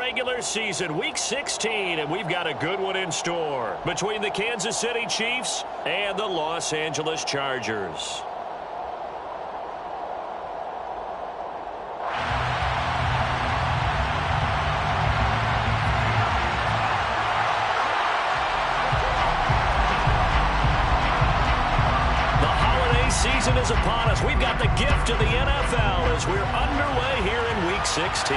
regular season, Week 16, and we've got a good one in store between the Kansas City Chiefs and the Los Angeles Chargers. Season is upon us. We've got the gift of the NFL as we're underway here in Week 16.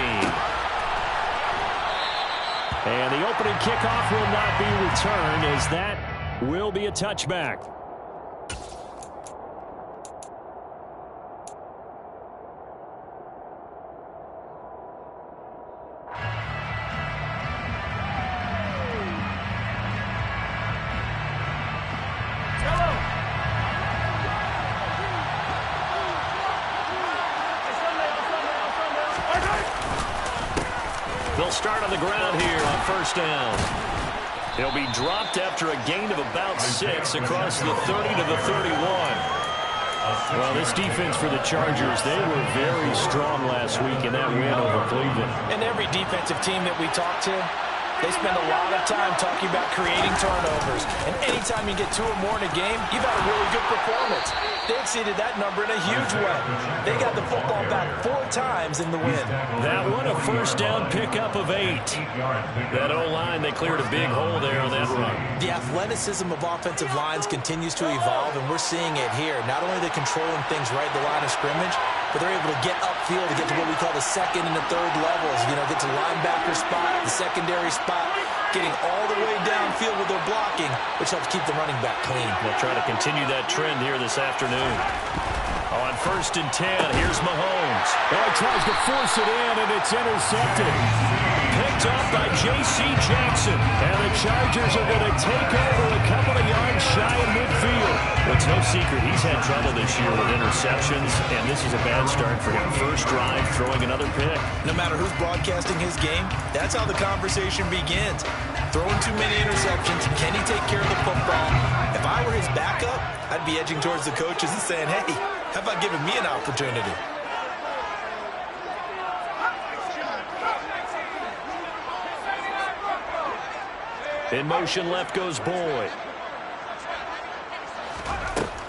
And the opening kickoff will not be returned as that will be a touchback. They'll start on the ground here on first down. He'll be dropped after a gain of about 6 across the 30 to the 31. Well, this defense for the Chargers, they were very strong last week in that win over Cleveland. And every defensive team that we talk to, they spend a lot of time talking about creating turnovers. And anytime you get 2 or more in a game, you've had a really good performance. They exceeded that number in a huge way. They got the football back 4 times in the win. That one, a first down pickup of 8. That O-line, they cleared a big hole there on that run. The athleticism of offensive lines continues to evolve, and we're seeing it here. Not only are they controlling things right at the line of scrimmage, but they're able to get upfield to get to what we call the second and the third levels. You know, get to linebacker spot, the secondary spot, getting all the way downfield with their blocking, which helps keep the running back clean. We'll try to continue that trend here this afternoon. On first and 10, here's Mahomes. Oh, he tries to force it in, and it's intercepted. Picked up by J.C. Jackson. And the Chargers are going to take over a couple of yards shy of midfield. It's no secret he's had trouble this year with interceptions, and this is a bad start for him. First drive, throwing another pick. No matter who's broadcasting his game, that's how the conversation begins. Throwing too many interceptions, can he take care of the football? If I were his backup, I'd be edging towards the coaches and saying, hey, how about giving me an opportunity? In motion, left goes Boyd.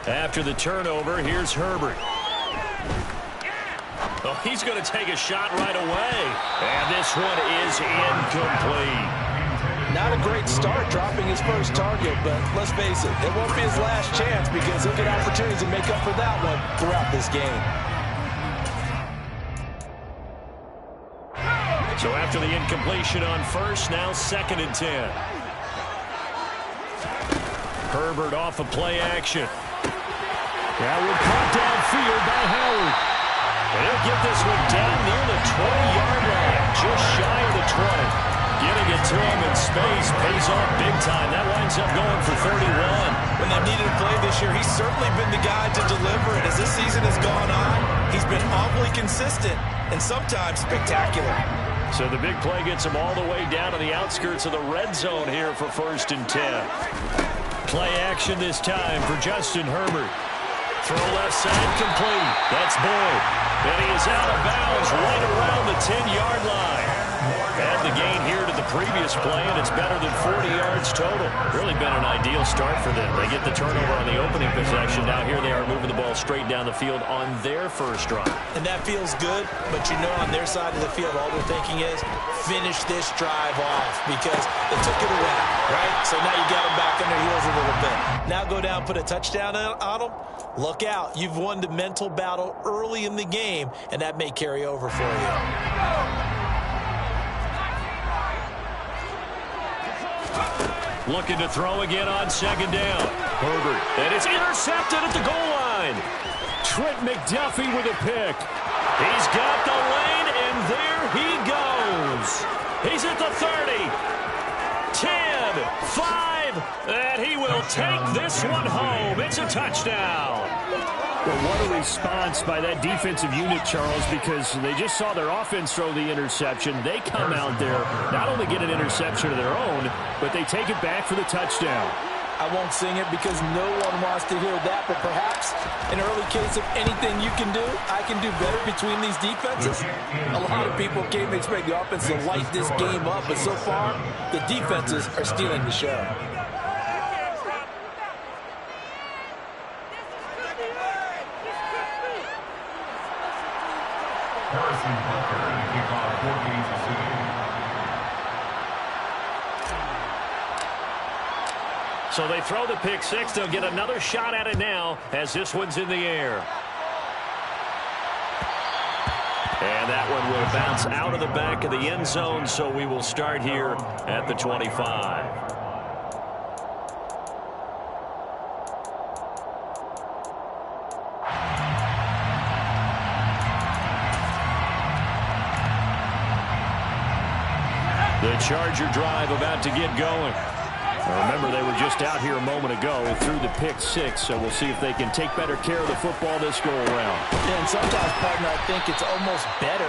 After the turnover, here's Herbert. Oh, he's going to take a shot right away. And this one is incomplete. Not a great start dropping his first target, but let's face it, it won't be his last chance because he'll get opportunities to make up for that one throughout this game. So after the incompletion on first, now second and 10. Herbert off of play action. That one caught downfield by Howard. And he'll get this one down near the 20-yard line, just shy of the 20. Getting it to him in space pays off big time. That winds up going for 31. When they've needed a play this year, he's certainly been the guy to deliver it. As this season has gone on, he's been awfully consistent and sometimes spectacular. So the big play gets him all the way down to the outskirts of the red zone here for first and 10. Play action this time for Justin Herbert. Throw left side complete. That's Boyd. And he is out of bounds right around the 10-yard line. Add the gain here to the previous play, and it's better than 40 yards total. Really been an ideal start for them. They get the turnover on the opening possession. Now here they are moving the ball straight down the field on their first drive. And that feels good, but you know on their side of the field, all they're thinking is finish this drive off because they took it away, right? So now you got them back on their heels a little bit. Now go down, put a touchdown on them. Look out. You've won the mental battle early in the game, and that may carry over for you. Looking to throw again on second down. Herbert. And it's intercepted at the goal line. Trent McDuffie with a pick. He's got the lane, and there he goes. He's at the 30. 10, 5, and he will take this one home. It's a touchdown. Well, what a response by that defensive unit, Charles, because they just saw their offense throw the interception. They come out there, not only get an interception of their own, but they take it back for the touchdown. I won't sing it because no one wants to hear that, but perhaps an early case of anything you can do, I can do better between these defenses. A lot of people came to expect the offense to light this game up, but so far, the defenses are stealing the show. So they throw the pick six. They'll get another shot at it now as this one's in the air. And that one will bounce out of the back of the end zone, so we will start here at the 25. The Charger drive about to get going. Remember, they were just out here a moment ago through the pick six, so we'll see if they can take better care of the football this go-around. Yeah, and sometimes, partner, I think it's almost better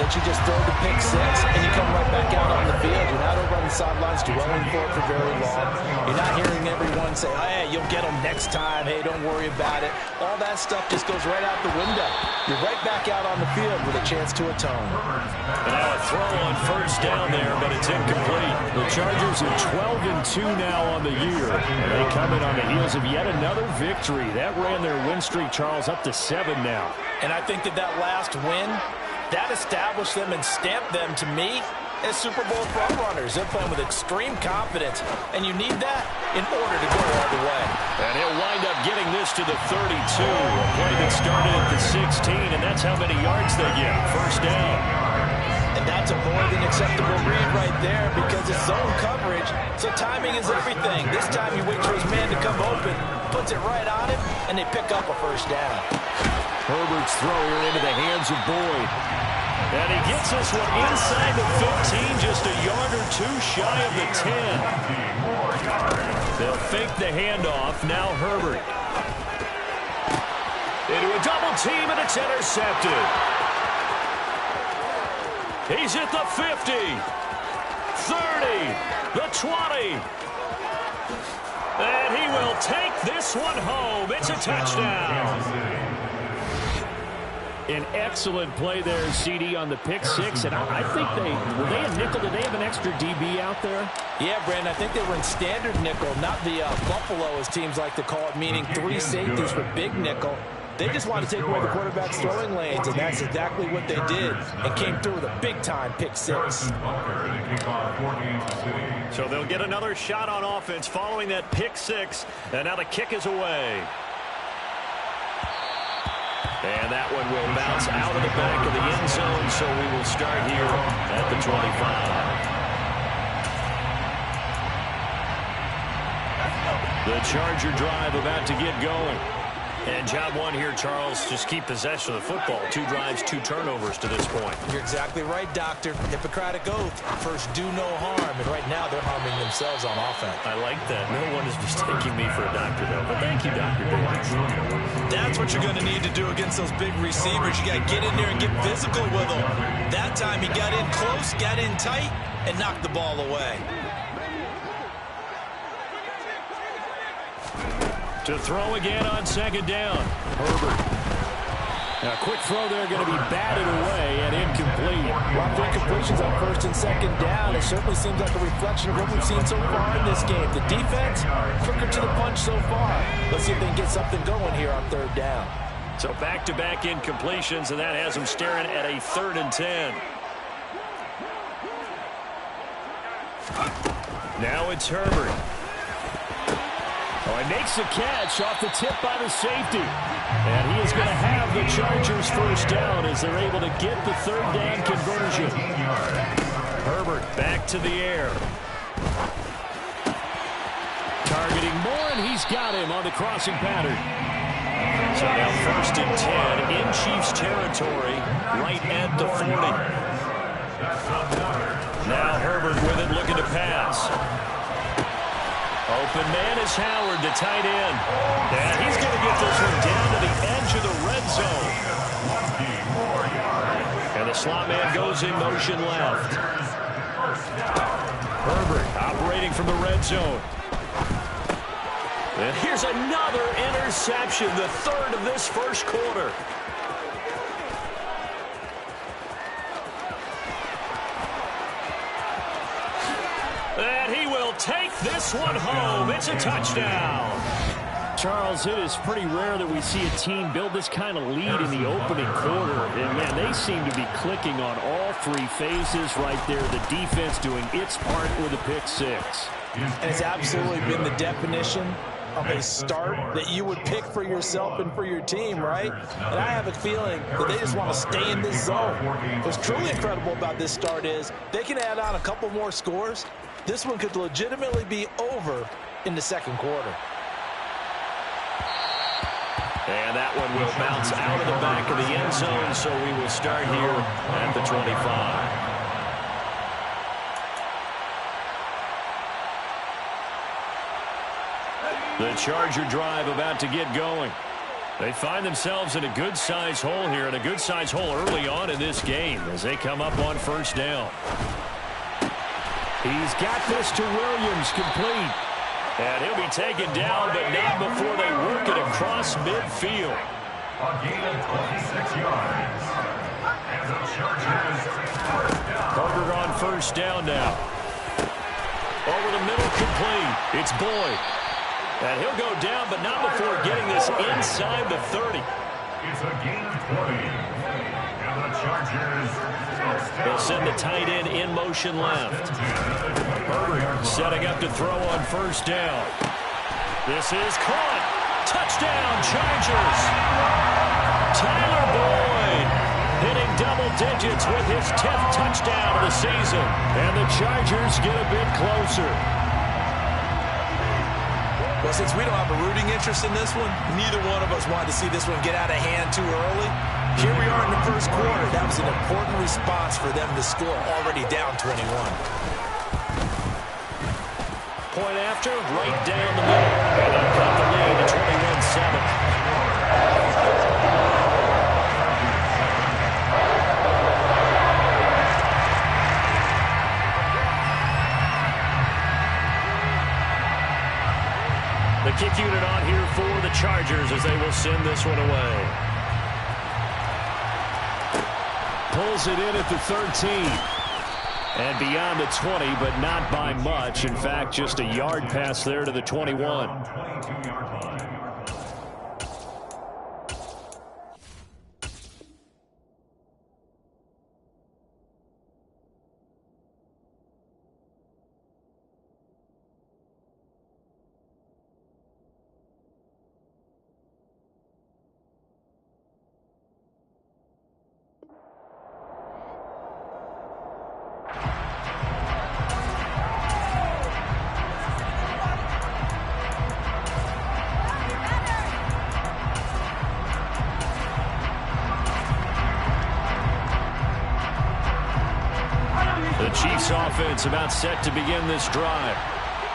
that you just throw the pick six and you come right back out on the field. You're not over on the sidelines dwelling for it for very long. You're not hearing everyone say, hey, you'll get them next time. Hey, don't worry about it. All that stuff just goes right out the window. You're right back out on the field with a chance to atone. And now a throw on first down there, but it's incomplete. The Chargers are 12-2 now on the year. And they come in on the heels of yet another victory. That ran their win streak, Charles, up to 7 now. And I think that last win, that established them and stamped them, to me, as Super Bowl frontrunners. They're playing with extreme confidence, and you need that in order to go all the way. And he'll wind up getting this to the 32. A play that started at the 16, and that's how many yards they get. First down. And that's a more than acceptable read right there because it's zone coverage, so timing is everything. This time you wait for his man to come open, puts it right on him, and they pick up a first down. Herbert's throw here into the hands of Boyd. And he gets this one inside the 15, just a yard or two shy of the 10. They'll fake the handoff. Now Herbert. Into a double team, and it's intercepted. He's at the 50, 30, the 20. And he will take this one home. It's a touchdown. An excellent play there, CD, on the pick six. And I think were they a nickel? Did they have an extra DB out there? Yeah, Brandon, I think they were in standard nickel, not the Buffalo, as teams like to call it, meaning 3 safeties for big nickel. They just want to take away the quarterback's throwing lanes, and that's exactly what they did, and came through with a big-time pick six. So they'll get another shot on offense following that pick six, and now the kick is away. And that one will bounce out of the back of the end zone, so we will start here at the 25. The Charger drive about to get going. And job one here, Charles, just keep possession of the football. 2 drives, 2 turnovers to this point. You're exactly right, Doctor. Hippocratic oath. First, do no harm. And right now, they're harming themselves on offense. I like that. No one is mistaking me for a doctor, though. But thank you, Dr. Davis. That's what you're going to need to do against those big receivers. You got to get in there and get physical with them. That time, he got in close, got in tight, and knocked the ball away. To throw again on second down. Herbert. Now, quick throw there, going to be batted away and incomplete. Lots of incompletions on first and second down. It certainly seems like a reflection of what we've seen so far in this game. The defense, quicker to the punch so far. Let's see if they can get something going here on third down. So back-to-back incompletions, and that has them staring at a 3rd and 10. Now it's Herbert. Oh, he makes the catch off the tip by the safety. And he is going to have the Chargers first down as they're able to get the 3rd down conversion. Herbert back to the air. Targeting Moore, and he's got him on the crossing pattern. So now 1st and 10 in Chiefs territory, right at the 40. Now Herbert with it, looking to pass. Open man is Howard, the tight end. And he's going to get this one down to the edge of the red zone. And the slot man goes in motion left. Herbert operating from the red zone. And here's another interception, the third of this first quarter. And he will take this one home. It's a touchdown. Charles, it is pretty rare that we see a team build this kind of lead in the opening quarter. And, man, they seem to be clicking on all three phases right there. The defense doing its part with a pick six. And it's absolutely been the definition of a start that you would pick for yourself and for your team, right? And I have a feeling that they just want to stay in this zone. What's truly incredible about this start is they can add on a couple more scores. This one could legitimately be over in the second quarter. And that one will bounce out of the back of the end zone, so we will start here at the 25. The Charger drive about to get going. They find themselves in a good-sized hole here, and a good-sized hole early on in this game as they come up on first down. He's got this to Williams, complete. And he'll be taken down, but not before they work it across midfield. A gain of 26 yards. And the Chargers first down. Herbert on first down now. Over the middle, complete. It's Boyd. And he'll go down, but not before getting this inside the 30. It's a gain of 20. And the Chargers They'll send the tight end in motion left. Herbert setting up to throw on first down. This is caught. Touchdown, Chargers. Tyler Boyd hitting double digits with his 10th touchdown of the season. And the Chargers get a bit closer. Well, since we don't have a rooting interest in this one, neither one of us wanted to see this one get out of hand too early. Here we are in the first quarter. That was an important response for them to score, already down 21. Point after, right down the middle. And they'll cut the lead to 21-7. The kick unit on here for the Chargers as they will send this one away. Pulls it in at the 13. And beyond the 20, but not by much. In fact, just a yard pass there to the 21. 22-yard line. Chiefs offense about set to begin this drive.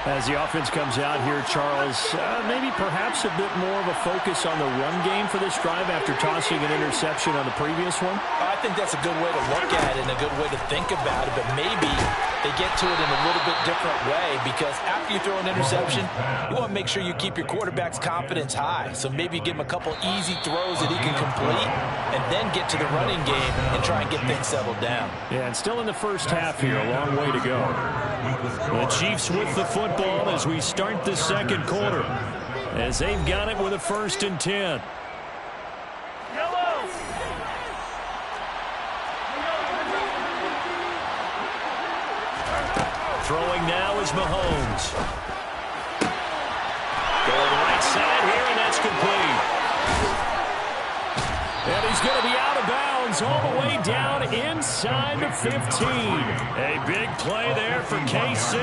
As the offense comes out here, Charles, maybe perhaps a bit more of a focus on the run game for this drive after tossing an interception on the previous one? I think that's a good way to look at it and a good way to think about it, but maybe they get to it in a little bit different way because after you throw an interception, you want to make sure you keep your quarterback's confidence high. So maybe give him a couple easy throws that he can complete and then get to the running game and try and get things settled down. Yeah, and still in the first half here, a long way to go. The Chiefs with the football as we start the second quarter, as they've got it with a 1st and 10. Throwing now is Mahomes. Going right side here, and that's complete. And he's going to be out of bounds all the way down inside the 15. A big play there for KC.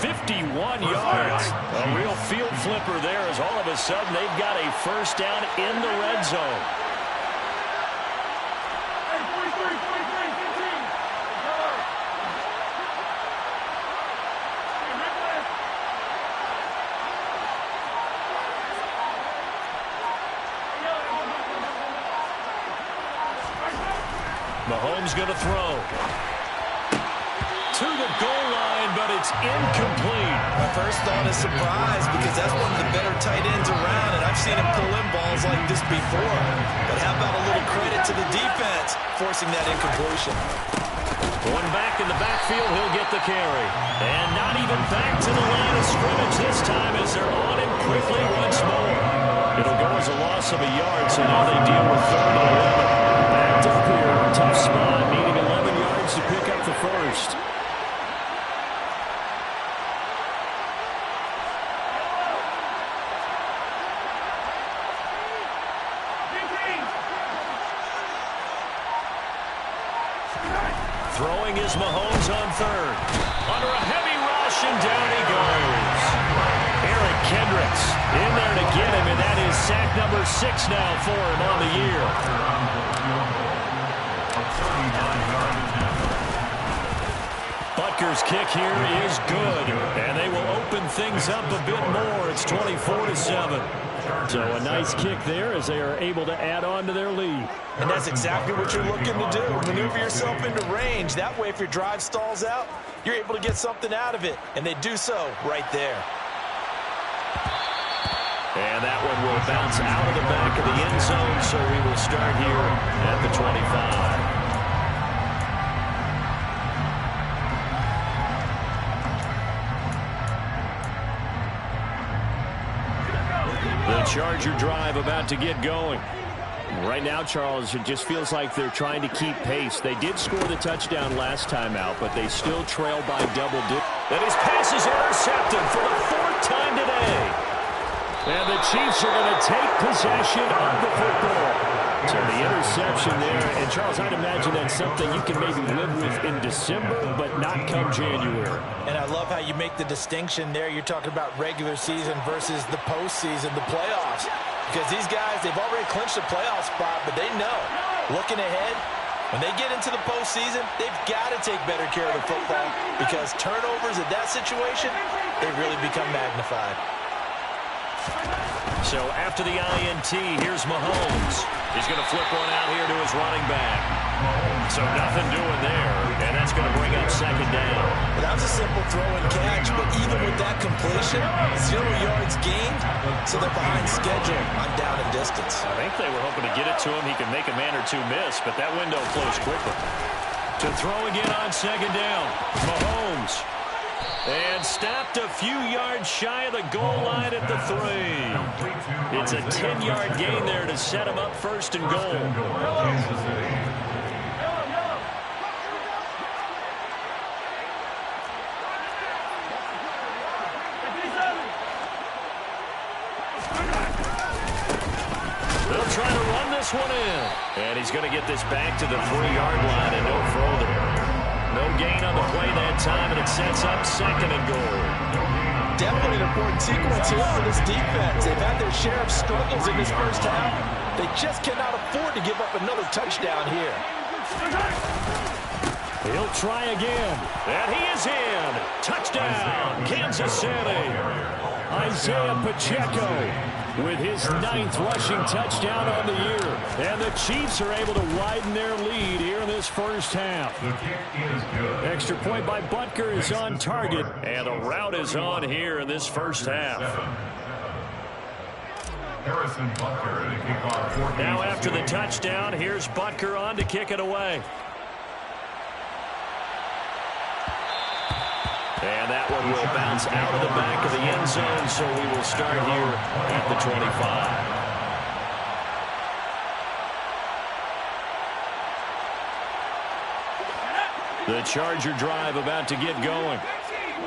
51 yards. A real field flipper there as all of a sudden they've got a first down in the red zone. Mahomes going to throw. To the goal line, but it's incomplete. first thought is surprise because that's one of the better tight ends around, and I've seen him pull in balls like this before. But how about a little credit to the defense forcing that incompletion? One back in the backfield, he'll get the carry. And not even back to the line of scrimmage this time as they're on him quickly once more. It'll go as a loss of a yard, so now they deal with 3rd and 11. Backed up here, tough spot, needing 11 yards to pick up the first. Throwing is Mahomes on 3rd. Under a heavy rush, and down he goes. Eric Kendricks in there to get him, and that is sack number 6 now for him on the year. Butker's kick here is good, and they will open things up a bit more. It's 24-7. So a nice kick there as they are able to add on to their lead. And that's exactly what you're looking to do. Maneuver yourself into range. That way, if your drive stalls out, you're able to get something out of it. And they do so right there. And that one will bounce out of the back of the end zone, so we will start here at the 25. The Charger drive about to get going. Right now, Charles, it just feels like they're trying to keep pace. They did score the touchdown last time out, but they still trail by double digits. And his pass is intercepted for the 4th time today. And the Chiefs are going to take possession of the football. So the interception there, and Charles, I'd imagine that's something you can maybe live with in December, but not come January. And I love how you make the distinction there. You're talking about regular season versus the postseason, the playoffs. Because these guys, they've already clinched a playoff spot, but they know, looking ahead, when they get into the postseason, they've got to take better care of the football because turnovers in that situation, they really become magnified. So after the INT, here's Mahomes. He's going to flip one out here to his running back. So nothing doing there, and that's going to bring up 2nd down. Well, that was a simple throw and catch, but even with that completion, 0 yards gained, so they're behind schedule on down and distance. I think they were hoping to get it to him. He could make a man or two miss, but that window closed quickly. To throw again on 2nd down, Mahomes. And stopped a few yards shy of the goal line at the 3. It's a 10-yard gain there to set him up 1st and goal. They'll try to run this one in. And he's going to get this back to the 3-yard line and no further. No gain on the play that time, and it sets up 2nd and goal. Definitely an important sequence here for this defense. They've had their share of struggles in this first half. They just cannot afford to give up another touchdown here. He'll try again. And he is in. Touchdown, Kansas City. Isaiah Pacheco with his 9th rushing touchdown on the year. And the Chiefs are able to widen their lead here in this first half. Extra point by Butker is on target. And the route is on here in this first half. Harrison Butker to kick off. Now after the touchdown, here's Butker on to kick it away. And that one will bounce out of the back of the end zone, so we will start here at the 25. The Charger drive about to get going.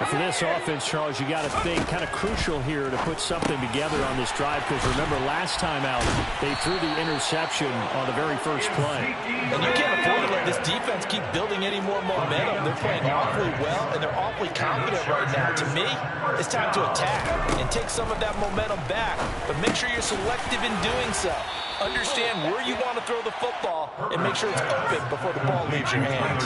For this offense, Charles, you got to think kind of crucial here to put something together on this drive because remember last time out they threw the interception on the very first play. And you can't afford to let this defense keep building any more momentum. They're playing awfully well and they're awfully confident right now. To me, it's time to attack and take some of that momentum back, but make sure you're selective in doing so. Understand where you want to throw the football and make sure it's open before the ball leaves your hands.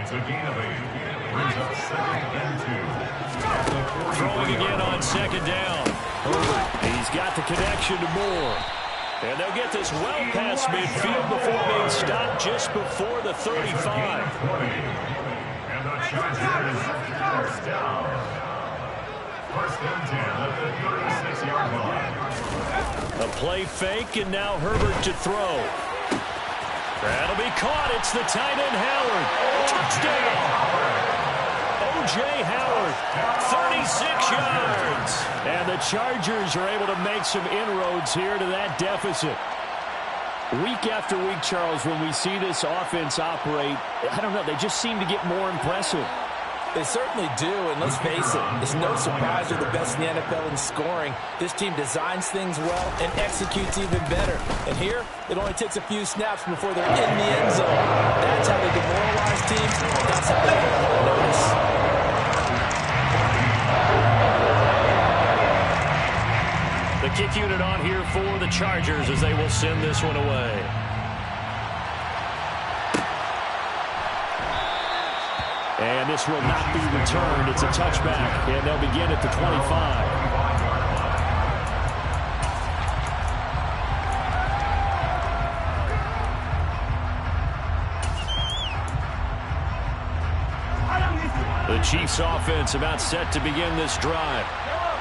It's a gain of 8. Brings up 2nd and 2. Throwing again on 2nd down. He's got the connection to Moore. And they'll get this well past midfield before being stopped just before the 35. And the Chargers first down. First and 10 at the 36-yard line. A play fake, and now Herbert to throw. That'll be caught. It's the tight end, Howard. Touchdown! O.J. Howard, 36 yards. And the Chargers are able to make some inroads here to that deficit. Week after week, Charles, when we see this offense operate, I don't know, they just seem to get more impressive. They certainly do, and let's face it, it's no surprise they're the best in the NFL in scoring. This team designs things well and executes even better. And here, it only takes a few snaps before they're in the end zone. That's how they demoralize teams. That's how they get on notice. The kick unit on here for the Chargers as they will send this one away. And this will not be returned. It's a touchback, and they'll begin at the 25. The Chiefs offense about set to begin this drive.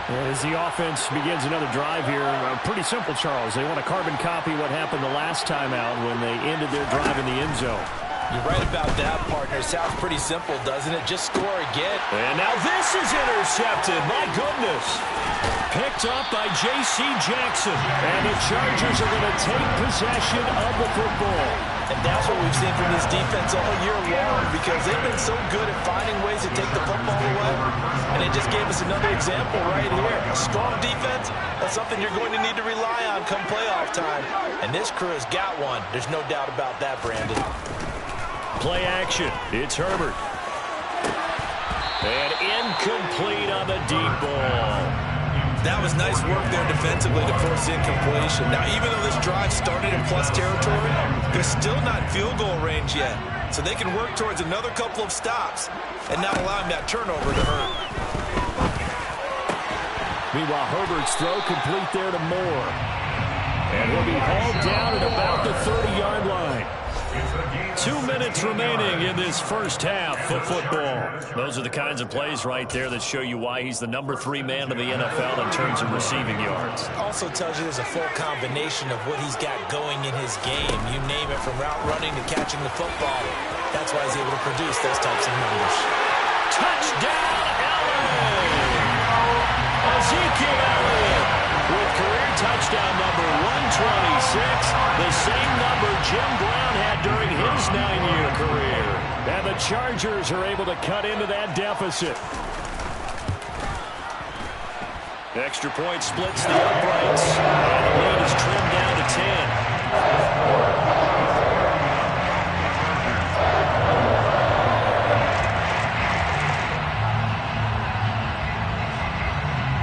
As the offense begins another drive here, pretty simple, Charles. They want to carbon copy what happened the last time out when they ended their drive in the end zone. You're right about that, partner. Sounds pretty simple, doesn't it? Just score again. And now this is intercepted. My goodness. Picked up by J.C. Jackson. And the Chargers are going to take possession of the football. And that's what we've seen from this defense all year long, because they've been so good at finding ways to take the football away. And they just gave us another example right here. A strong defense, that's something you're going to need to rely on come playoff time. And this crew has got one. There's no doubt about that, Brandon. Play action. It's Herbert. And incomplete on the deep ball. That was nice work there defensively to force incompletion. Now, even though this drive started in plus territory, they're still not in field goal range yet. So they can work towards another couple of stops and not allowing that turnover to hurt. Meanwhile, Herbert's throw complete there to Moore. And he'll be hauled down at about the 30-yard line. 2 minutes remaining in this first half of football. Those are the kinds of plays right there that show you why he's the number 3 man of the NFL in terms of receiving yards. Also tells you there's a full combination of what he's got going in his game. You name it, from route running to catching the football. That's why he's able to produce those types of numbers. Touchdown, Elliott! Ezekiel Elliott with career touchdown number 126, the same number Jim Brown had during his 9-year career. And the Chargers are able to cut into that deficit. Extra point splits the uprights, and the lead is trimmed down to 10.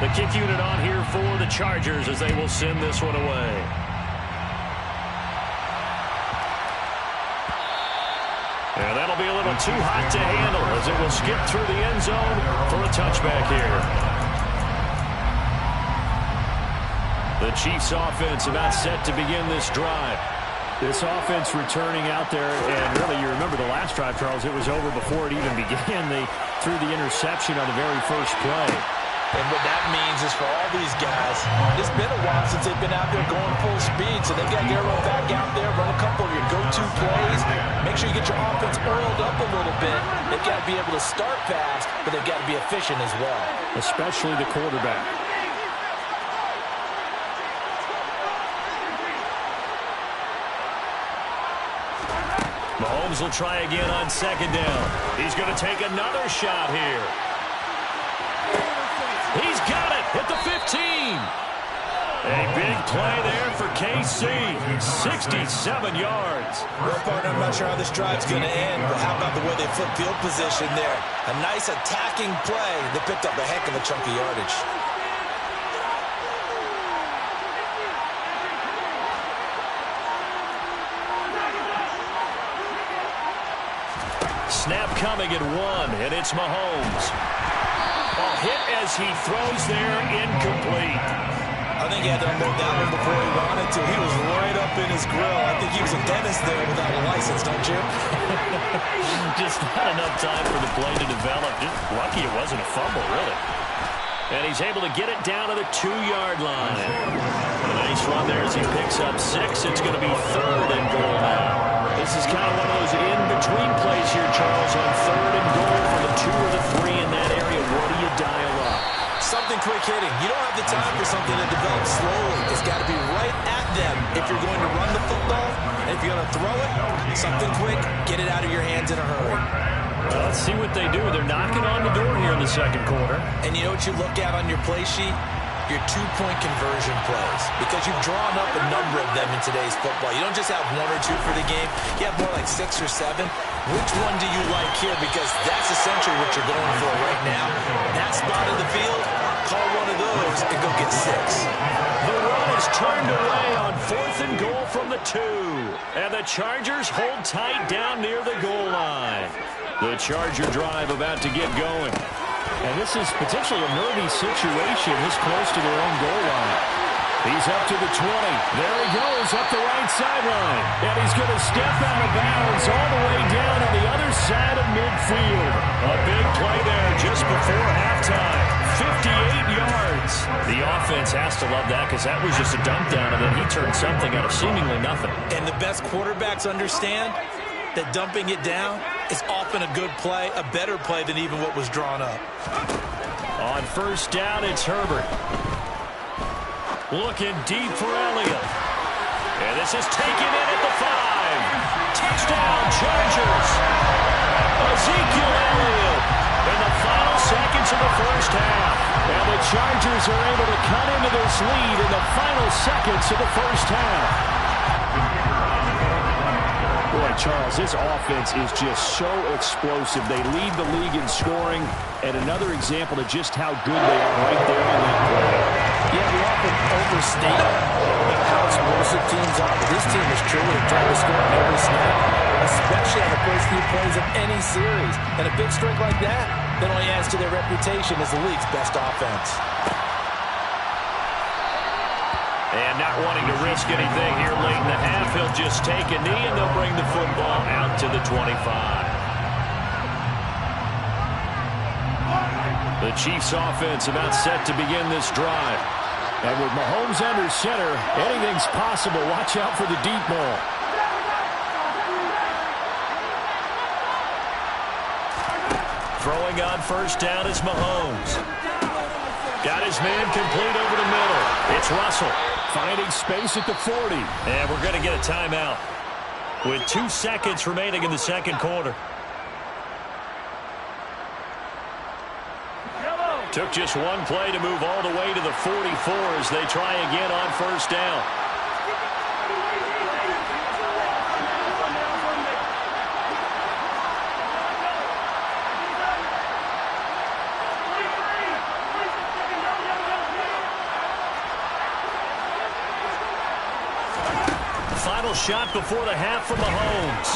The kick unit on here for the Chargers as they will send this one away. And that'll be a little too hot to handle as it will skip through the end zone for a touchback here. The Chiefs offense about set to begin this drive. This offense returning out there, and really, you remember the last drive, Charles, it was over before it even began. They threw the interception on the very first play. And what that means is for all these guys, it's been a while since they've been out there going full speed, so they've got to get everyone back out there, run a couple of your go-to plays, make sure you get your offense oiled up a little bit. They've got to be able to start fast, but they've got to be efficient as well. Especially the quarterback. Mahomes will try again on second down. He's going to take another shot here. He's got it at the 15. A big play there for KC. 67 yards. Well, partner, I'm not sure how this drive's going to end, but how about the way they flip field position there? A nice attacking play that picked up a heck of a chunk of yardage. Snap coming at 1, and it's Mahomes. A hit as he throws there, incomplete. I think he had to unload that one before he wanted to. He was right up in his grill. I think he was a dentist there without a license, don't you? Just not enough time for the play to develop. Just lucky it wasn't a fumble, really. And he's able to get it down to the 2-yard line. A nice run there as he picks up 6. It's going to be 3rd and goal now. This is kind of one of those in-between plays here, Charles, on 3rd and goal for the 2 or the 3 in that area. What do you dial up? Something quick hitting. You don't have the time for something to develop slowly. It's got to be right at them if you're going to run the football. And if you're going to throw it, something quick, get it out of your hands in a hurry. Well, let's see what they do. They're knocking on the door here in the second quarter. And you know what you look at on your play sheet? Your 2-point conversion plays. Because you've drawn up a number of them in today's football. You don't just have 1 or 2 for the game. You have more like 6 or 7. Which one do you like here? Because that's essentially what you're going for right now. That spot in the field, call one of those and go get 6. The run is turned away on 4th and goal from the 2. And the Chargers hold tight down near the goal line. The Charger drive about to get going. And this is potentially a nervy situation this close to their own goal line. He's up to the 20. There he goes up the right sideline. And he's going to step out of bounds all the way down on the other side of midfield. A big play there just before halftime. 58 yards. The offense has to love that because that was just a dump down, and then he turned something out of seemingly nothing. And the best quarterbacks understand that dumping it down is often a good play, a better play than even what was drawn up. On 1st down, it's Herbert. Looking deep for Elliott. And this is taken in at the 5. Touchdown, Chargers. Ezekiel Elliott in the final seconds of the first half. And the Chargers are able to cut into this lead in the final seconds of the first half. Boy, Charles, this offense is just so explosive. They lead the league in scoring, and another example of just how good they are right there on that play. Yeah, we often overstate how explosive teams are, but this team is truly trying to score on every snap, especially on the first few plays of any series. And a big streak like that only adds to their reputation as the league's best offense. And not wanting to risk anything here late in the half, he'll just take a knee and they'll bring the football out to the 25. The Chiefs offense about set to begin this drive. And with Mahomes under center, anything's possible. Watch out for the deep ball. Throwing on 1st down is Mahomes. Got his man complete over the middle. It's Russell. Finding space at the 40. And we're going to get a timeout with 2 seconds remaining in the second quarter. Took just one play to move all the way to the 44 as they try again on 1st down. Final shot before the half from Mahomes.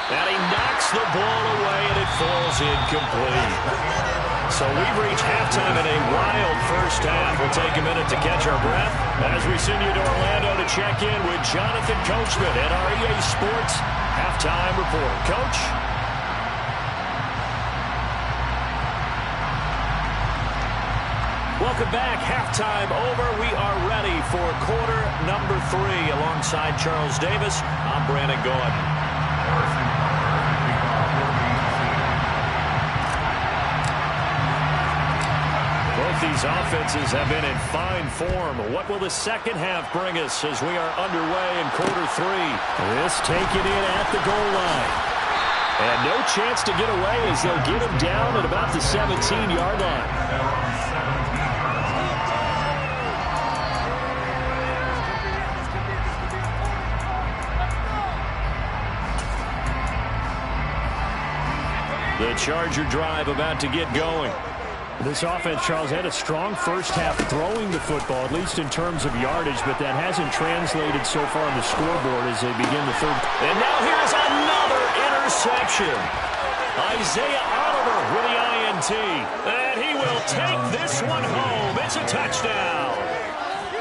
And he knocks the ball away, and it falls incomplete. So we've reached halftime in a wild first half. We'll take a minute to catch our breath as we send you to Orlando to check in with Jonathan Coachman at our EA Sports Halftime Report. Coach? Welcome back. Halftime over. We are ready for quarter number 3. Alongside Charles Davis, I'm Brandon Gaudin. Both these offenses have been in fine form. What will the second half bring us as we are underway in quarter 3? This taken in at the goal line. And no chance to get away as they'll get him down at about the 17-yard line. The Charger drive about to get going. This offense, Charles, had a strong first half throwing the football, at least in terms of yardage, but that hasn't translated so far on the scoreboard as they begin the third. And now here's another interception. Isaiah Oliver with the INT. And he will take this one home. It's a touchdown.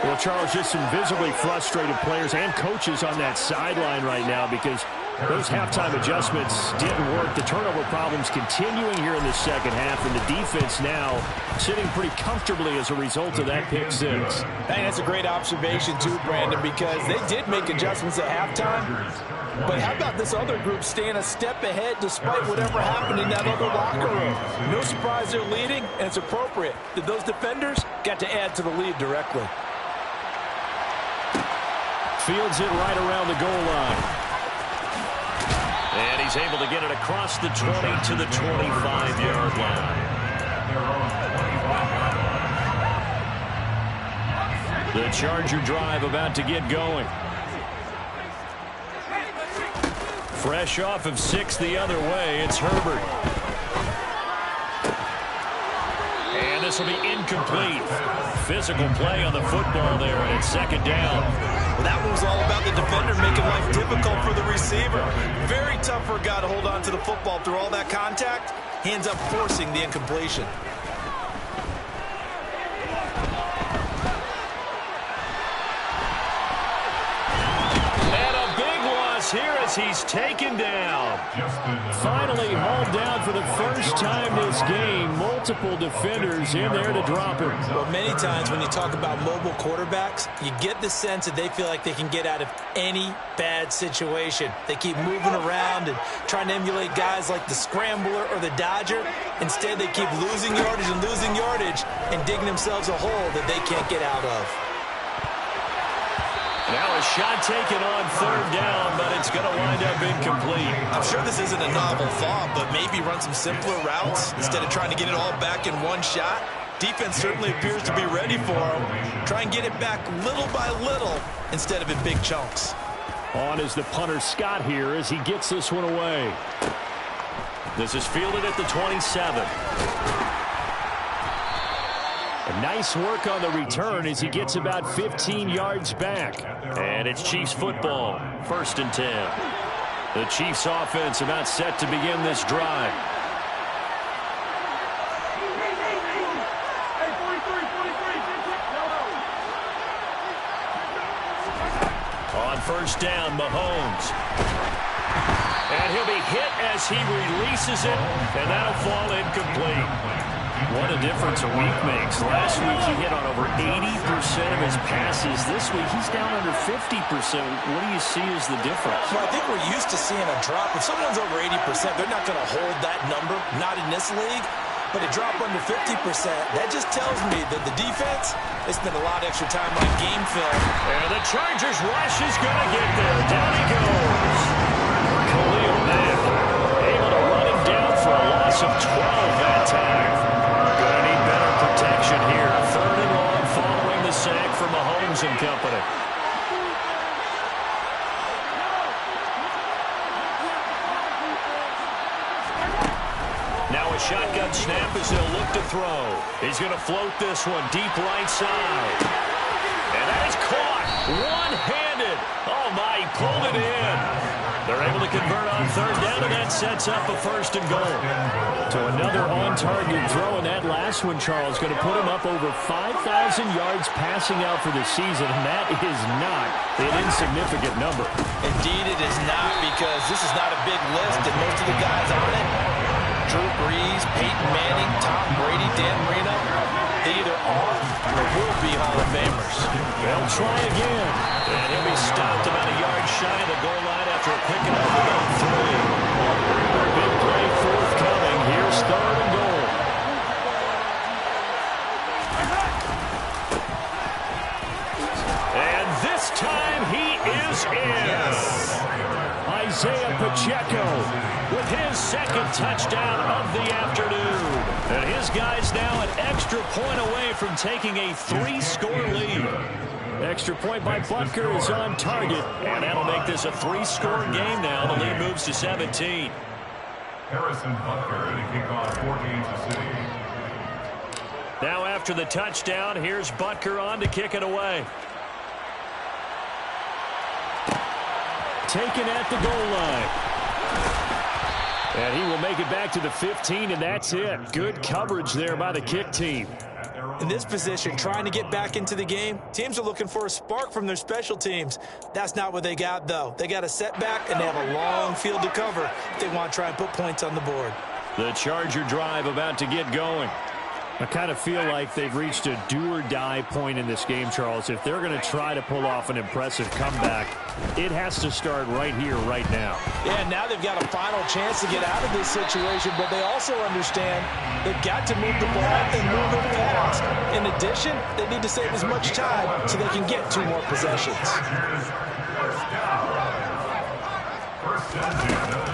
Well, Charles, just some visibly frustrated players and coaches on that sideline right now because Those halftime adjustments didn't work. The turnover problems continuing here in the second half, and the defense now sitting pretty comfortably as a result of that pick six. Hey, that's a great observation too, Brandon, because they did make adjustments at halftime. But how about this other group staying a step ahead despite whatever happened in that other locker room? No surprise they're leading, and it's appropriate that those defenders got to add to the lead directly. Fields it right around the goal line. And he's able to get it across the 20 to the 25-yard line. The Charger drive about to get going. Fresh off of 6 the other way, it's Herbert. And this will be incomplete. Physical play on the football there, and it's second down. Well, that one was all about the defender making life difficult for the receiver. Very tough for a guy to hold on to the football through all that contact. He ends up forcing the incompletion. And a big loss here as he's taken down. Finally hauled down for the first time this game. Multiple defenders in there to drop him. Well, many times when you talk about mobile quarterbacks, you get the sense that they feel like they can get out of any bad situation. They keep moving around and trying to emulate guys like the Scrambler or the Dodger. Instead, they keep losing yardage and digging themselves a hole that they can't get out of. Now a shot taken on third down, but it's going to wind up incomplete. I'm sure this isn't a novel thought, but maybe run some simpler routes instead of trying to get it all back in one shot. Defense certainly appears to be ready for him. Try and get it back little by little instead of in big chunks. On is the punter Scott here as he gets this one away. This is fielded at the 27. Nice work on the return as he gets about 15 yards back. And it's Chiefs football, 1st and 10. The Chiefs offense about set to begin this drive. On first down, Mahomes. And he'll be hit as he releases it, and that'll fall incomplete. What a difference a week makes. Last week he hit on over 80% of his passes. This week he's down under 50%. What do you see as the difference? Well, I think we're used to seeing a drop. If someone's over 80%, they're not going to hold that number, not in this league. But a drop under 50%, that just tells me that the defense, they spent a lot of extra time on game film. And the Chargers rush is going to get there. Down he goes. Khalil Mack able to run him down for a loss of 12 that time. Going to need better protection here. 3rd and long following the sack from Mahomes and company. Now a shotgun snap as they'll look to throw. He's going to float this one deep right side. And that is caught one-handed. Oh, my, he pulled it in. They're able to convert on third down, and that sets up a 1st and goal. To another on-target throw, and that last one, Charles, going to put him up over 5,000 yards passing out for the season, and that is not an insignificant number. Indeed it is not, because this is not a big list, and most of the guys on it, Drew Brees, Peyton Manning, Tom Brady, Dan Marino, they either are or will be Hall of Famers. They'll try again. And he'll be stopped about a yard shy of the goal line after a quick enough about 3. Big play forthcoming. Here's 3rd and goal. And this time he is in. Yes. Isaiah Pacheco With his 2nd touchdown of the afternoon. And his guys now an extra point away from taking a 3-score lead. Extra point by Butker is on target. And that'll make this a 3-score game now. The lead moves to 17. Harrison Butker to kick off 4 Kansas City. Now after the touchdown, here's Butker on to kick it away. Taken at the goal line. And he will make it back to the 15, and that's it. Good coverage there by the kick team. At their own In this position, trying to get back into the game, teams are looking for a spark from their special teams. That's not what they got, though. They got a setback, and they have a long field to cover if they want to try and put points on the board. The Charger drive about to get going. I kind of feel like they've reached a do-or-die point in this game, Charles. If they're going to try to pull off an impressive comeback, it has to start right here, right now. Yeah, now they've got a final chance to get out of this situation, but they also understand they've got to move the ball and move it fast. In addition, they need to save as much time so they can get 2 more possessions.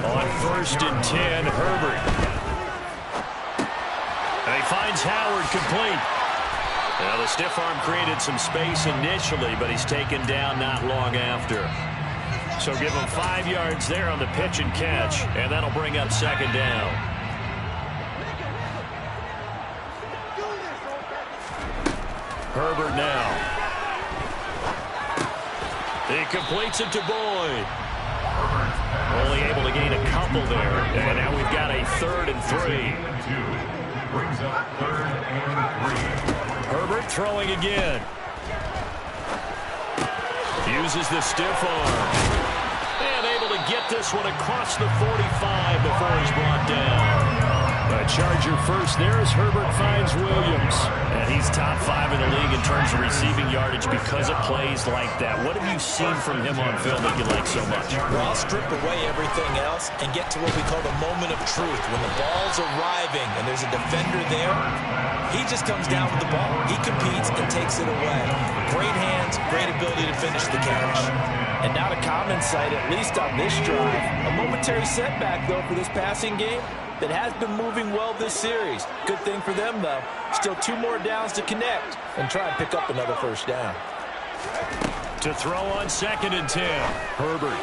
On 1st and 10, Herbert. And he finds Howard complete. Now, the stiff arm created some space initially, but he's taken down not long after. So give him 5 yards there on the pitch and catch, and that'll bring up 2nd down. Herbert now. He completes it to Boyd. Only able to gain a couple there, and now we've got a 3rd and 3. Brings up 3rd and 3. Herbert throwing again. Uses the stiff arm. And able to get this one across the 45 before he's brought down. A Charger first there as Herbert finds Williams. And he's top 5 in the league in terms of receiving yardage because of plays like that. What have you seen from him on film that you like so much? Well, I'll strip away everything else and get to what we call the moment of truth. When the ball's arriving and there's a defender there, he just comes down with the ball. He competes and takes it away. Great hands, great ability to finish the catch. And now to common sight, at least on this drive. A momentary setback, though, for this passing game that has been moving well this series. Good thing for them, though. Still 2 more downs to connect and try and pick up another 1st down. To throw on 2nd and 10, Herbert.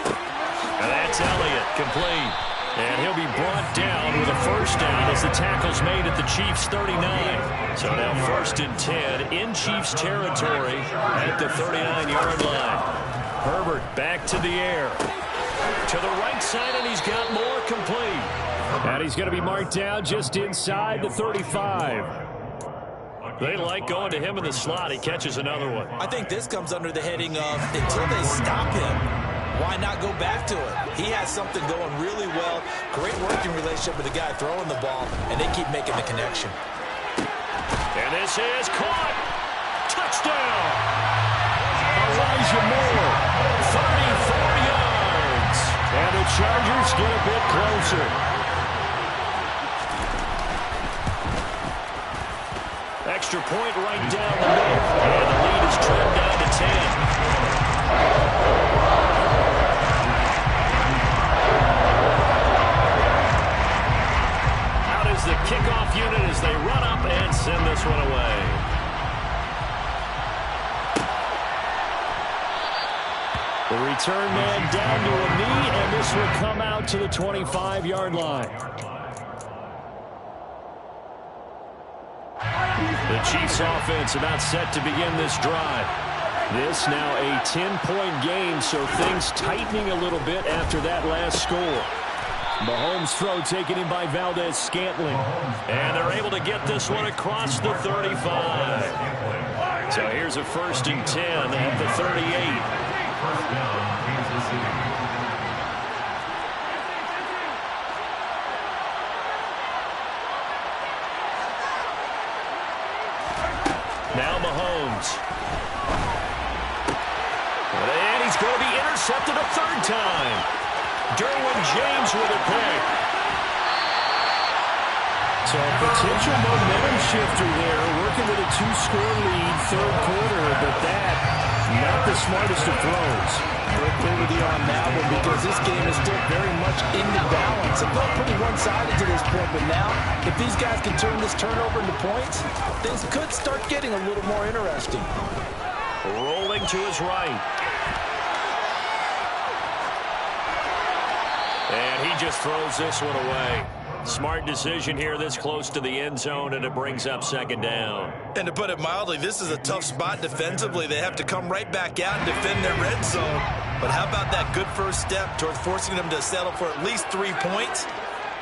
And that's Elliott, complete. And he'll be brought down with a 1st down as the tackle's made at the Chiefs' 39. So now 1st and 10 in Chiefs territory at the 39-yard line. Herbert back to the air. To the right side, and he's got more, complete. And he's going to be marked down just inside the 35. They like going to him in the slot. He catches another one. I think this comes under the heading of until they stop him, why not go back to it? He has something going really well. Great working relationship with the guy throwing the ball, and they keep making the connection. And this is caught. Touchdown. Elijah Moore. 34 yards. And the Chargers get a bit closer. Extra point right down the middle. And the lead is trimmed down to 10. The kickoff unit as they run up and send this one away. The return man down to a knee, and this will come out to the 25-yard line. The Chiefs offense about set to begin this drive. This now a 10-point game, so things tightening a little bit after that last score. Mahomes' throw taken in by Valdez-Scantling. And they're able to get this one across the 35. So here's a 1st and 10 at the 38. 1st down, Kansas City. Now Mahomes. And he's going to be intercepted a 3rd time. Derwin James with a pick. So a potential momentum shifter there, working with a 2-score lead, 3rd quarter, but that, not the smartest of throws. I'll agree with you on that one because this game is still very much in the balance. It felt pretty one-sided to this point, but now, if these guys can turn this turnover into points, things could start getting a little more interesting. Rolling to his right. And he just throws this one away. Smart decision here this close to the end zone, and it brings up 2nd down. And to put it mildly, this is a tough spot defensively. They have to come right back out and defend their red zone. But how about that good first step towards forcing them to settle for at least 3 points?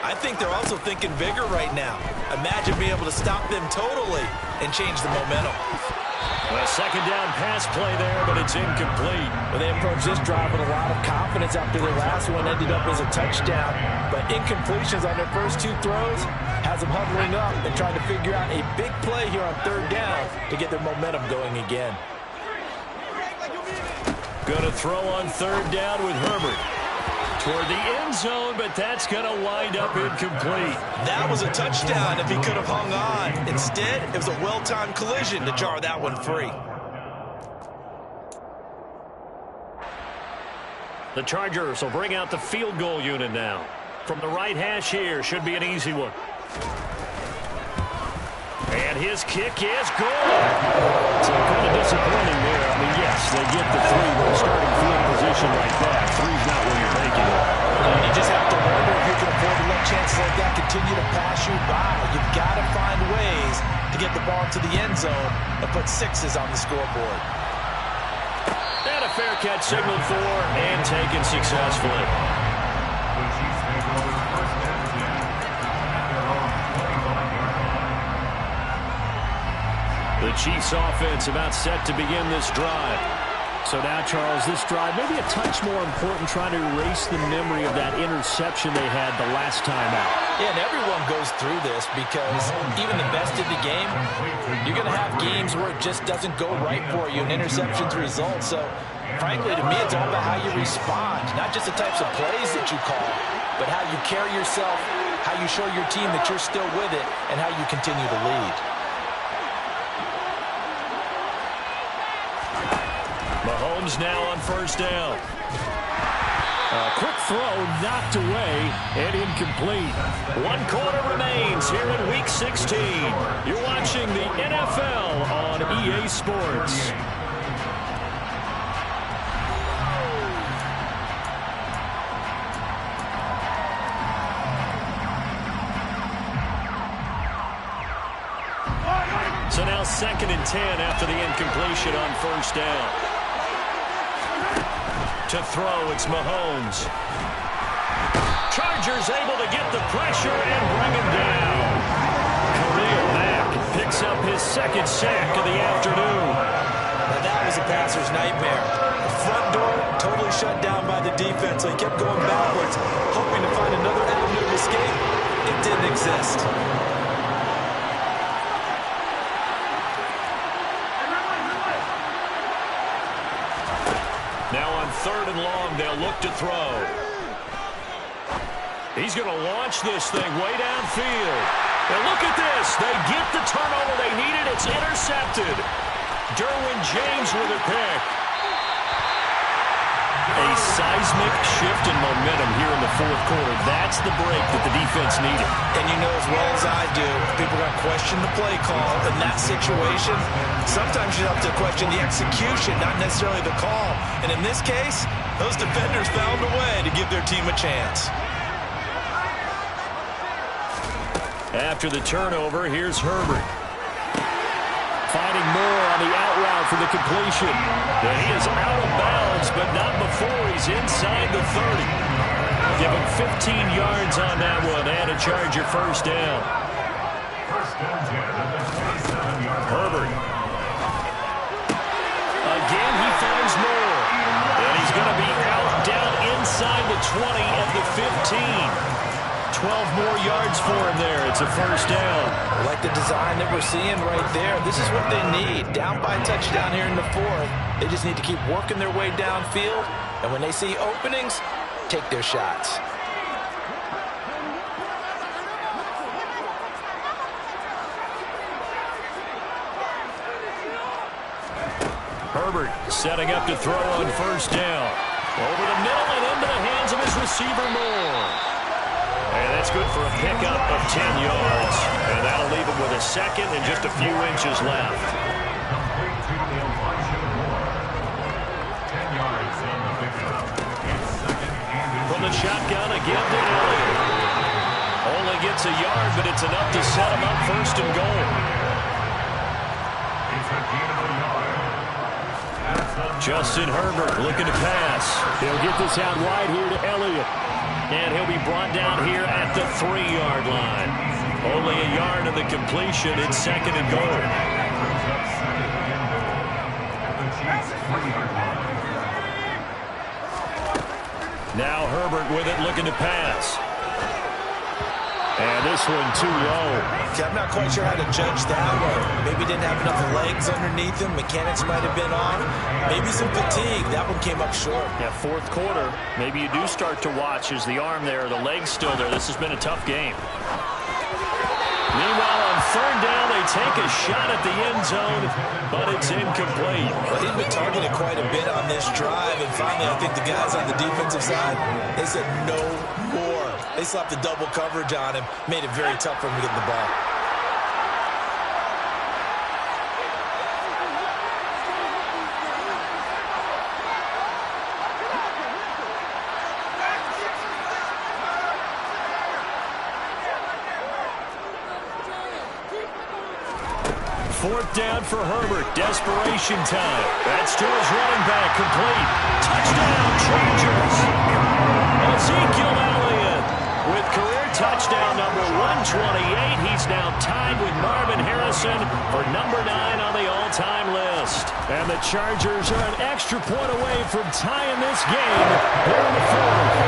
I think they're also thinking bigger right now. Imagine being able to stop them totally and change the momentum. A second down pass play there, but it's incomplete. Well, they approached this drive with a lot of confidence after their last one ended up as a touchdown. But incompletions on their first two throws has them huddling up and trying to figure out a big play here on third down to get their momentum going again. Going to throw on third down with Herbert. Toward the end zone, but that's going to wind up incomplete. That was a touchdown if he could have hung on. Instead, it was a well-timed collision to jar that one free. The Chargers will bring out the field goal unit now. From the right hash here, should be an easy one. And his kick is good. So kind of disappointing there. I mean, yes, they get the three with a starting field position like that. Three's not where you're making it. And you just have to wonder if you can afford to let chances like that continue to pass you by. You've got to find ways to get the ball to the end zone and put sixes on the scoreboard. And a fair catch signaled for and taken successfully. The Chiefs take over first and 10 at their own 20-yard line. The Chiefs offense about set to begin this drive. So now, Charles, this drive maybe a touch more important, trying to erase the memory of that interception they had the last time out. Yeah, and everyone goes through this because even the best of the game, you're going to have games where it just doesn't go right for you and interceptions result. So, frankly, to me, it's all about how you respond, not just the types of plays that you call, but how you carry yourself, how you show your team that you're still with it, and how you continue to lead. Mahomes now on first down. A quick throw knocked away and incomplete. 1 quarter remains here in Week 16. You're watching the NFL on EA Sports. So now 2nd and 10 after the incompletion on first down. To throw, it's Mahomes. Chargers able to get the pressure and bring him down. Khalil Mack picks up his 2nd sack of the afternoon. Now that was a passer's nightmare. The front door totally shut down by the defense, so he kept going backwards, hoping to find another avenue of escape. It didn't exist. Now on 3rd and long, they'll look to throw. He's going to launch this thing way downfield. And look at this. They get the turnover they needed. It's intercepted. Derwin James with a pick. A seismic shift in momentum here in the 4th quarter. That's the break that the defense needed. And you know as well as I do, people are going to question the play call in that situation. Sometimes you have to question the execution, not necessarily the call. And in this case, those defenders found a way to give their team a chance. After the turnover, here's Herbert. Finding more on the out route for the completion. And he is out of bounds, but not before he's inside the 30. Give him 15 yards on that one and a Charger first down. First and 10 at the 27-yard line. Herbert. Again, he finds more. And he's going to be out down inside the 20 at the 15. 12 more yards for him there. It's a first down. I like the design that we're seeing right there. This is what they need. Down by a touchdown here in the 4th. They just need to keep working their way downfield. And when they see openings, take their shots. Herbert setting up to throw on first down. Over the middle and into the hands of his receiver Moore. And that's good for a pickup of 10 yards. And that'll leave him with a 2nd and just a few inches left. Complete to Elijah Moore. 10 yards on the pickup. It's 2nd and From the shotgun again to Elliott. Only gets a yard, but it's enough to set him up 1st and goal. It's a gain of a yard. Justin Herbert looking to pass. They'll get this out wide here to Elliott. And he'll be brought down here at the 3-yard line. Only a yard of the completion. It's second and goal. Now Herbert with it, looking to pass. And this one too low. Okay, I'm not quite sure how to judge that one. Maybe didn't have enough legs underneath him. Mechanics might have been off. Maybe some fatigue. That one came up short. Yeah, fourth quarter. Maybe you do start to watch. Is the arm there, the leg's still there? This has been a tough game. Meanwhile, on third down, they take a shot at the end zone, but it's incomplete. Well, he's been targeted quite a bit on this drive, and finally I think the guys on the defensive side, they said no more. They slapped the double coverage on him, made it very tough for him to get the ball. Fourth down for Herbert. Desperation time. That's to his running back. Complete. Touchdown, Chargers. Ezekiel Elliott with career touchdown number 128. He's now tied with Marvin Harrison for number 9 on the all-time list. And the Chargers are an extra point away from tying this game here in the fourth.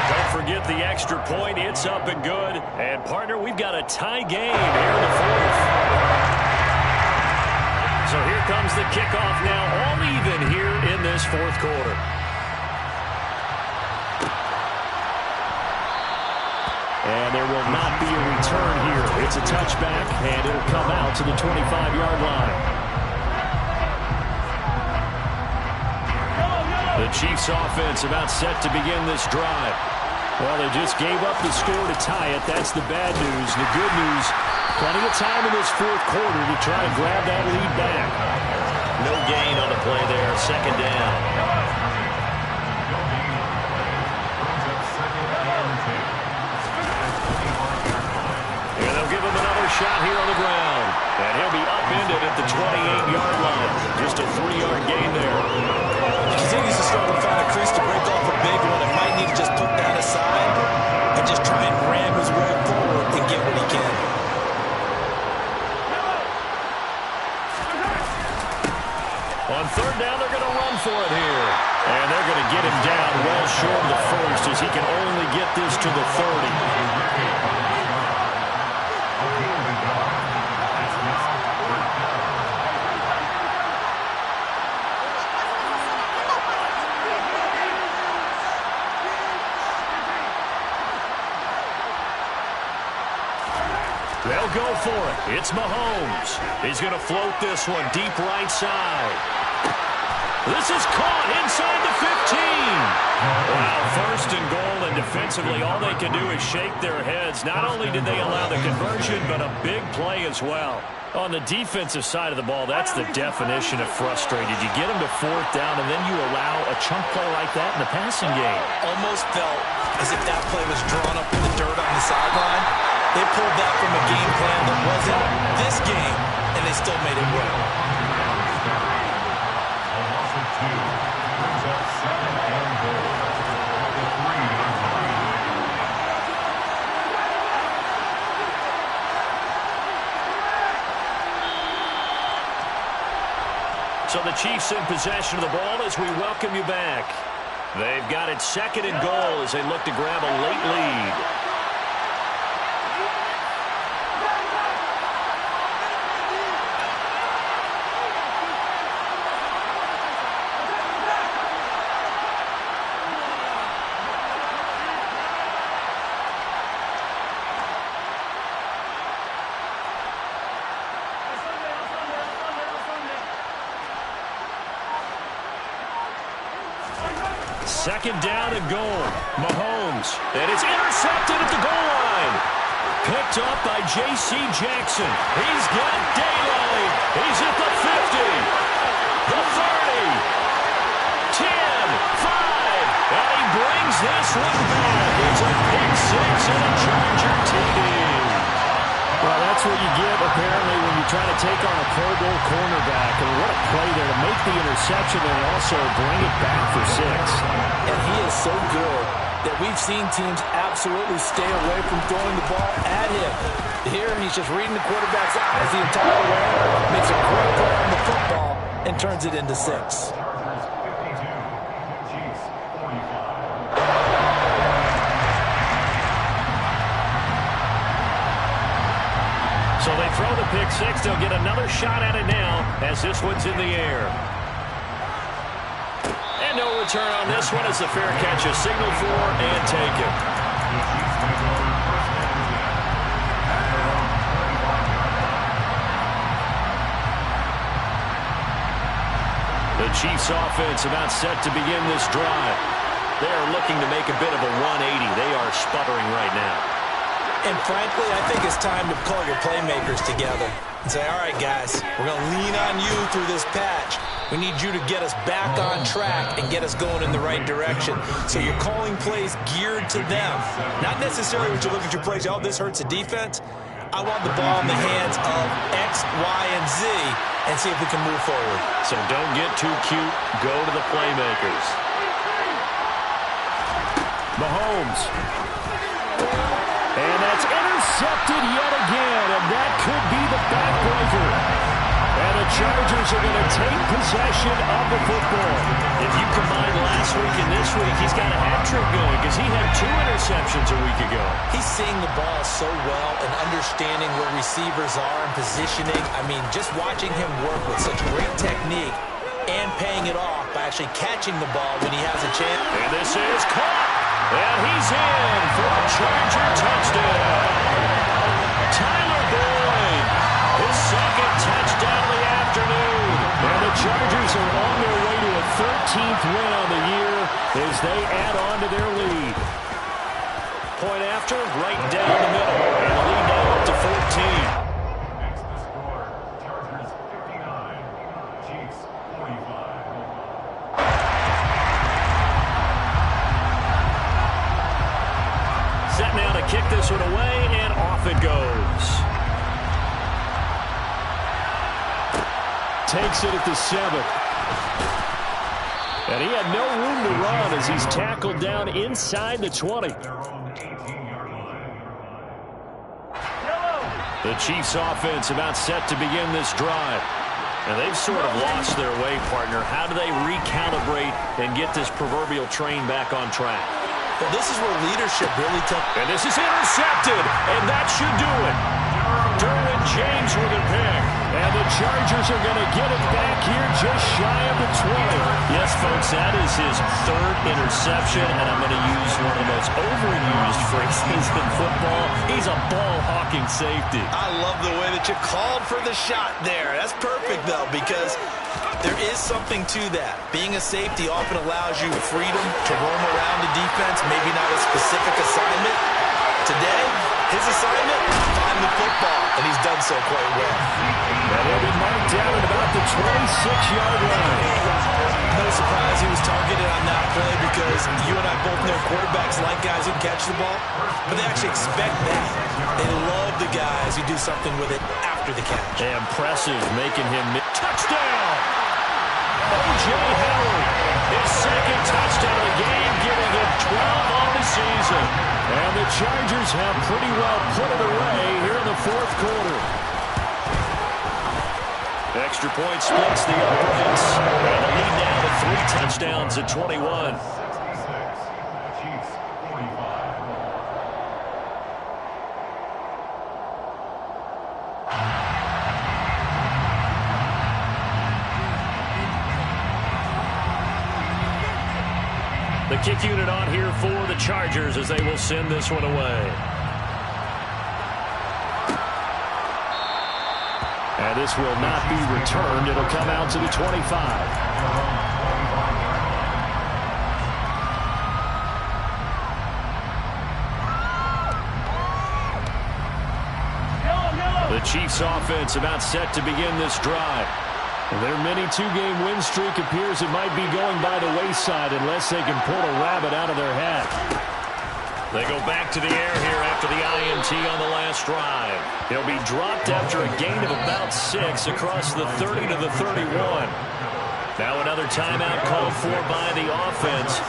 Don't forget the extra point. It's up and good. And, partner, we've got a tie game here in the fourth. So here comes the kickoff now, all even here in this fourth quarter. And there will not be a return here. It's a touchback, and it'll come out to the 25-yard line. The Chiefs offense about set to begin this drive. Well, they just gave up the score to tie it. That's the bad news. The good news, plenty of time in this fourth quarter to try and grab that lead back. No gain on the play there. Second down. And they'll give him another shot here on the ground. And he'll be upended at the 28-yard line. Just a 3-yard gain there. Continues to struggle to find a crease to break off a big one. It might need to just put that aside and just try and ram his way forward and get what he can. On third down, they're going to run for it here. And they're going to get him down well short of the first as he can only get this to the 30. They'll go for it. It's Mahomes. He's going to float this one deep right side. This is caught inside the 15. Wow, first and goal, and defensively all they can do is shake their heads. Not only did they allow the conversion, but a big play as well. On the defensive side of the ball, that's the definition of frustrated. You get them to fourth down, and then you allow a chunk play like that in the passing game. Almost felt as if that play was drawn up in the dirt on the sideline. They pulled that from a game plan that wasn't this game, and they still made it work. So the Chiefs in possession of the ball as we welcome you back. They've got it second and goal as they look to grab a late lead. Second down and goal. Mahomes. And it's intercepted at the goal line. Picked up by J.C. Jackson. He's got daylight. He's at the 50. The 30. 10. 5. And he brings this one back. It's a pick six and a Charger TD. Well, that's what you get, apparently, when you try to take on a Pro Bowl cornerback. And what a play there to make the interception and also bring it back for 6. And he is so good that we've seen teams absolutely stay away from throwing the ball at him. Here, he's just reading the quarterback's eyes the entire way, makes a great play on the football, and turns it into 6. So they throw the pick six. They'll get another shot at it now as this one's in the air. And no return on this one as the fair catch is signaled for and taken. The Chiefs offense about set to begin this drive. They are looking to make a bit of a 180. They are sputtering right now. And frankly, I think it's time to call your playmakers together and say, all right, guys, we're going to lean on you through this patch. We need you to get us back on track and get us going in the right direction. So you're calling plays geared to them. Not necessarily when you look at your plays, oh, this hurts the defense. I want the ball in the hands of X, Y, and Z and see if we can move forward. So don't get too cute. Go to the playmakers. Mahomes. And that's intercepted yet again, and that could be the backbreaker. And the Chargers are going to take possession of the football. If you combine last week and this week, he's got a hat trick going because he had 2 interceptions a week ago. He's seeing the ball so well and understanding where receivers are and positioning. I mean, just watching him work with such great technique and paying it off by actually catching the ball when he has a chance. And this is caught. And he's in for a Charger touchdown. Tyler Boyd, his second touchdown of the afternoon. And the Chargers are on their way to a 13th win on the year as they add on to their lead. Point after, right down the middle. And the lead now up to 14. Next the score, Chargers 59, Chiefs 45. Set now to kick this one away, and off it goes. Takes it at the 7. And he had no room to run as he's tackled down inside the 20. Their own 18-yard line. The Chiefs offense about set to begin this drive. And they've sort of lost their way, partner. How do they recalibrate and get this proverbial train back on track? Well, this is where leadership really took. And this is intercepted, and that should do it. Derwin James with a pick. And the Chargers are going to get it back here just shy of the 20. Yes, folks, that is his 3rd interception, and I'm going to use one of the most overused phrases in football. He's a ball-hawking safety. I love the way that you called for the shot there. That's perfect, though, because there is something to that. Being a safety often allows you freedom to roam around the defense, maybe not a specific assignment. Today, his assignment, find the football, and he's done so quite well. And he'll be marked down at about the 26-yard line. No surprise he was targeted on that play because you and I both know quarterbacks like guys who catch the ball, but they actually expect that. They love the guys who do something with it after the catch. Impressive, making him touchdown. O.J. Howard, his 2nd touchdown of the game, giving him 12 on the season. And the Chargers have pretty well put it away here in the 4th quarter. Extra point splits the uprights. And the lead now to 3 touchdowns at 21. 66, Chiefs 45. The kick unit on here for the Chargers as they will send this one away. And this will not be returned. It'll come out to the 25. The Chiefs offense about set to begin this drive. Their mini 2-game win streak appears it might be going by the wayside unless they can pull a rabbit out of their hat. They go back to the air here after the INT on the last drive. He'll be dropped after a gain of about 6 across the 30 to the 31. Now another timeout called for by the offense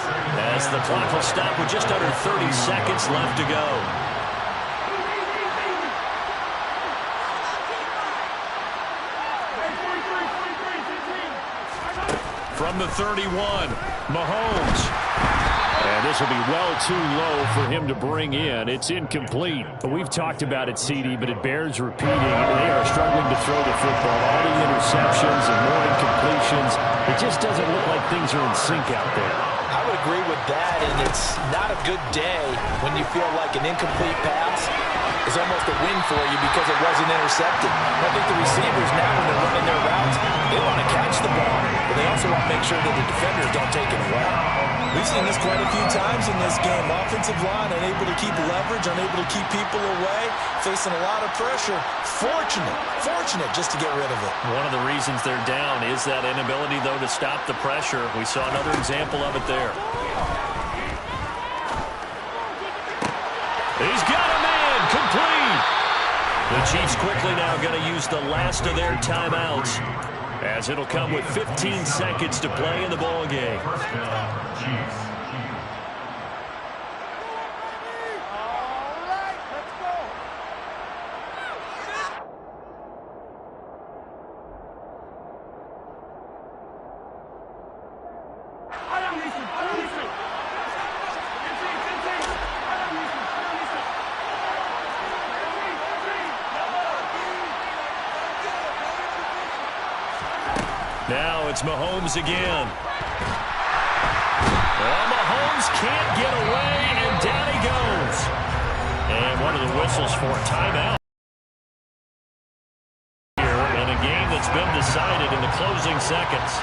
as the clock will stop with just under 30 seconds left to go. From the 31, Mahomes. And this will be well too low for him to bring in. It's incomplete. We've talked about it, CD, but it bears repeating. They are struggling to throw the football. All the interceptions and more incompletions. It just doesn't look like things are in sync out there. I would agree with that, and it's not a good day when you feel like an incomplete pass is almost a win for you because it wasn't intercepted. I think the receivers now, when they're running their routes, they want to catch the ball, but they also want to make sure that the defenders don't take it away. We've seen this quite a few times in this game. Offensive line unable to keep leverage, unable to keep people away, facing a lot of pressure. Fortunate just to get rid of it. One of the reasons they're down is that inability, though, to stop the pressure. We saw another example of it there. He's got a man, complete. The Chiefs quickly now going to use the last of their timeouts, as it'll come with 15 seconds to play in the ball game. Now it's Mahomes again. Well, Mahomes can't get away, and down he goes. And one of the whistles for a timeout here in a game that's been decided in the closing seconds.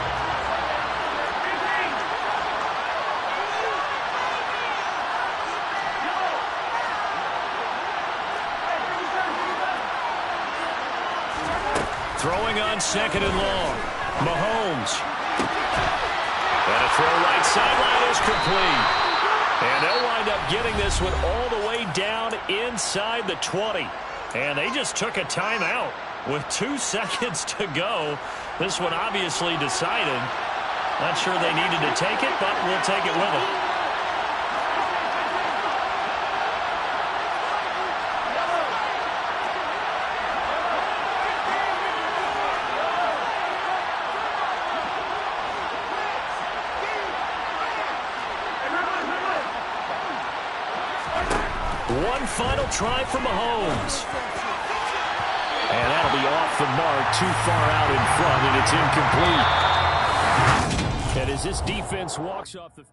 Throwing on second and long. Mahomes. And a throw right sideline is complete. And they'll wind up getting this one all the way down inside the 20. And they just took a timeout with 2 seconds to go. This one obviously decided. Not sure they needed to take it, but we'll take it with them. One final try for Mahomes. And that'll be off the mark, too far out in front, and it's incomplete. And as this defense walks off the